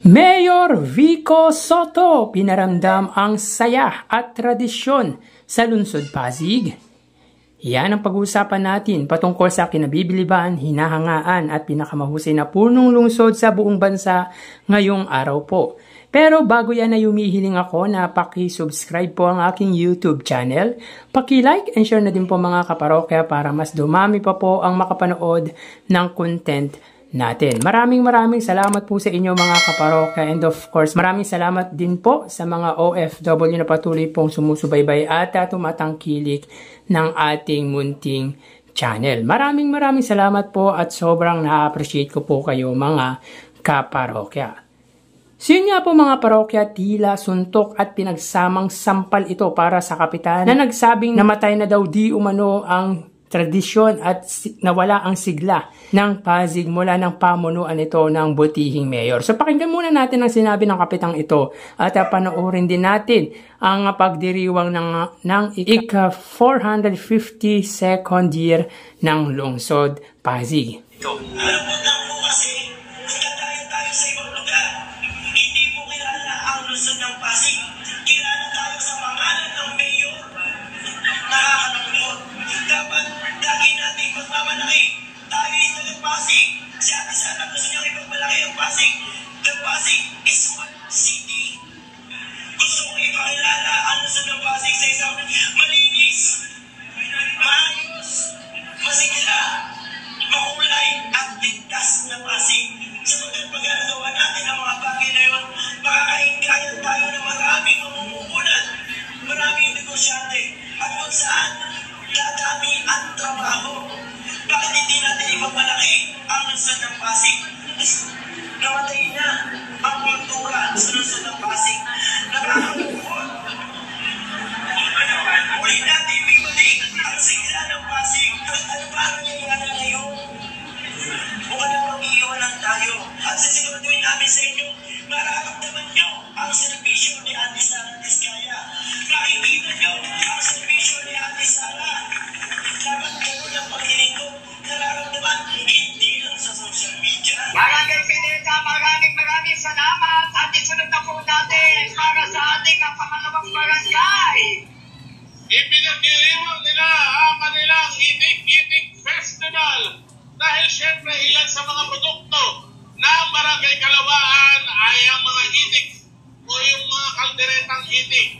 Mayor Vico Soto pinaramdam ang saya at tradisyon sa lungsod Pasig. Yan ang pag-uusapan natin patungkol sa kinabibiliban, hinahangaan at pinakamahusay na punong lungsod sa buong bansa ngayong araw po. Pero bago yan ay humihiling ako na paki-subscribe po ang aking YouTube channel, paki-like and share na din po mga kaparokya para mas dumami pa po ang makapanood ng content natin. Maraming salamat po sa inyo mga kaparokya, and of course maraming salamat din po sa mga OFW na patuloy pong sumusubaybay at tumatangkilik ng ating munting channel. Maraming salamat po at sobrang na-appreciate ko po kayo mga kaparokya. So yun nga po mga parokya, tila suntok at pinagsamang sampal ito para sa kapitan na nagsabing namatay na daw di umano ang tradisyon at nawala ang sigla ng Pasig mula ng pamunuan ito ng butihing mayor. So pakinggan muna natin ang sinabi ng kapitang ito at panoorin din natin ang pagdiriwang ng ika-452nd year ng lungsod Pasig. Ito. Alam mo lang po kasi, tayo sa ibang lugar. Hindi po kilala ang lungsod ng Pasig. Kilala tayo sa pangalan ng mayor. Nakakalungkot. Dapat lagi natin magmamalaki. Tayo ito ng Pasig. Si Ate Sara gusto niyang ipagmalaki ang Pasig. The Pasig is one city. Gusto kong ipakilala ang lungsod ng Pasig sa isang malinis, maayos, masigla, makulay at ligtas na Pasig. Sapagkat pagkagawa natin ang mga bagay na yun, makakaingayan tayo ng maraming mamumuhunan, maraming negosyante, at kung saan dadami ang trabaho. Bakit hindi natin ipagmalaki ang lungsod ng Pasig? Namatay na ang kultura sa lungsod ng Pasig. Nakakalungkot. Uli natin bibalik ang sigla ng Pasig. Ano ba ang nangyayari ngayon? Mukha na mag-iiwanan tayo. At sisiguraduhin namin sa inyo, mararamdaman nyo ang servisyo ni Ate Sara Diskaya. Makikita nyo ang servisyo ni Ate Sara. Dapat gano'n ang paghiling ko, nararamdaman hindi lang sa social media. Maraming Pineda, maraming salamat at isunod na po natin para sa ating pangalawang barangay. Ipinagdiriwang nila ang kanilang Itik-Itik Festival dahil syempre ilan sa mga produkto ng Barangay Kalawaan ay ang mga itik o yung mga kalderetang itik.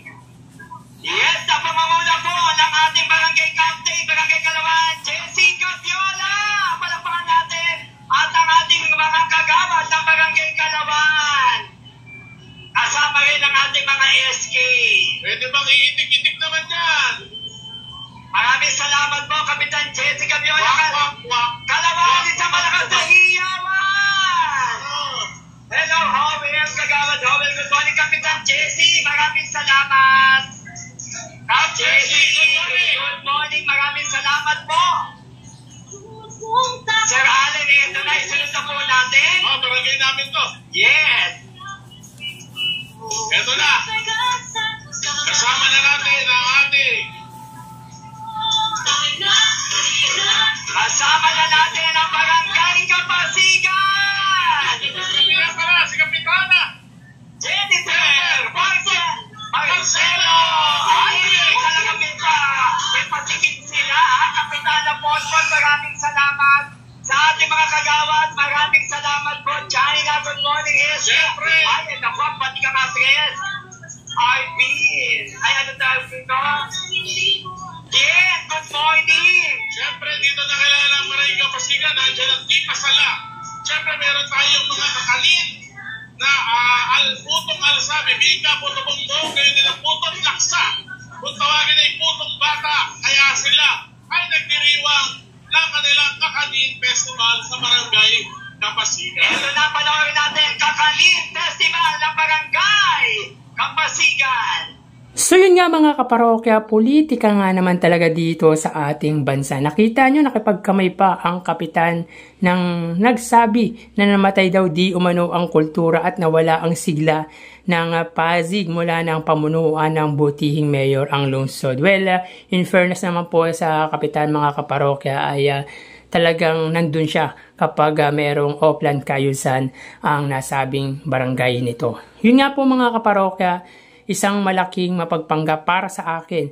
Yes, sa pamamula po ng ating barangay captain, Barangay Kalawaan, Jessica Viola! Palakpakan natin at ang ating mga kagawad ng Barangay Kalawaan. Kasama rin ang ating mga SK. Pwede bang iitik-itik naman yan? Maraming salamat po, Kapitan Jessica Viola. Wak. Kalawaan, isang malakas na hiyawan! Hello, Howell, kagawad Howell. Good morning, Kapitan Jessie. Maraming salamat. Kap Jessie, good morning. Maraming salamat po. Sir Allen, ito na, isunod na po natin. Barangay namin to. Yes. Ito na. Kasama na natin ang ating Kasama na natin ang Barangay Kapasigan. Kaya pala, si Kapitana. Jennifer Marcelo. Ay, kalagapit pa. May patikit sila. Kapitana Ponpon, maraming salamat. Sa ating mga kagawad, maraming salamat po. Johnny na, good morning. Siyempre. Ay, naku, pati ka Yes. Arvin. Ay, ano tawag dito? Yes, good morning. Siyempre, dito nakilala ang Barangay Kapasigan. Nandiyan ang Di Pasala. Siyempre, meron tayong mga kakalin na putong alsabi, bika, putong bumbong, kayo nila putong laksa. Kung tawagin ay putong bata, kaya sila ay nagdiriwang ng kanilang Kakalin Festival sa Barangay Kapasigan. Ito na, panoorin natin, Kakalin Festival ng Barangay Kapasigan. So yun nga mga kaparokya, politika nga naman talaga dito sa ating bansa. Nakita nyo, nakipagkamay pa ang kapitan ng nagsabi na namatay daw di umano ang kultura at nawala ang sigla ng Pasig mula ng pamunuan ng butihing mayor ang lungsod. Well, in fairness naman po sa kapitan mga kaparokya ay talagang nandun siya kapag merong Oplan Cayusan ang nasabing barangay nito. Yun nga po mga kaparokya, isang malaking mapagpanggap para sa akin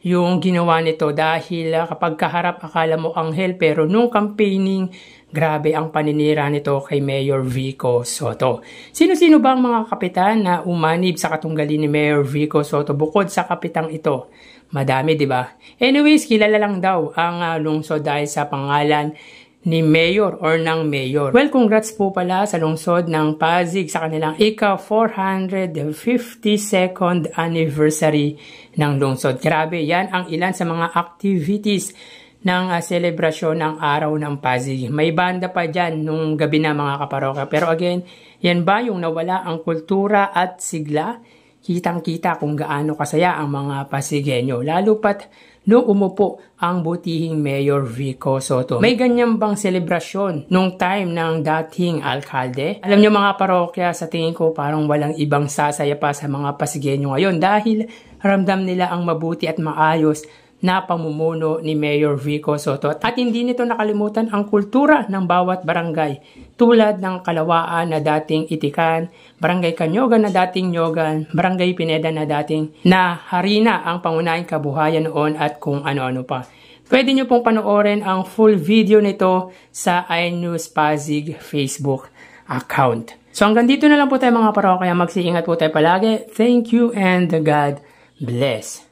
yung ginawa nito dahil kapag kaharap akala mo anghel, pero nung campaigning, grabe ang paninira nito kay Mayor Vico Sotto. Sino-sino ba ang mga kapitan na umanib sa katunggali ni Mayor Vico Sotto bukod sa kapitang ito? Madami, di ba? Anyways, kilala lang daw ang lungsod dahil sa pangalan ni Mayor or ng Mayor. Well, congrats po pala sa lungsod ng Pasig sa kanilang ika-452nd anniversary ng lungsod. Grabe, yan ang ilan sa mga activities ng selebrasyon ng araw ng Pasig. May banda pa dyan nung gabi na mga kaparokya. Pero again, yan ba yung nawala ang kultura at sigla? Kitang-kita kung gaano kasaya ang mga Pasigueño. Lalo pat nung umupo ang butihing Mayor Vico Sotto. May ganyan bang selebrasyon nung time ng dating alkalde? Alam nyo mga parokya, sa tingin ko parang walang ibang sasaya pa sa mga Pasigueño ngayon dahil ramdam nila ang mabuti at maayos na pamumuno ni Mayor Vico Sotto. At hindi nito nakalimutan ang kultura ng bawat barangay, tulad ng Kalawaan na dating Itikan, Barangay Kanyogan na dating Nyogan, Barangay Pineda na dating Harina ang pangunahing kabuhayan noon at kung ano-ano pa. Pwede nyo pong panoorin ang full video nito sa iNews Pasig Facebook account. So hanggang dito na lang po tayo mga parokya. Mag-iingat po tayo palagi. Thank you and God bless.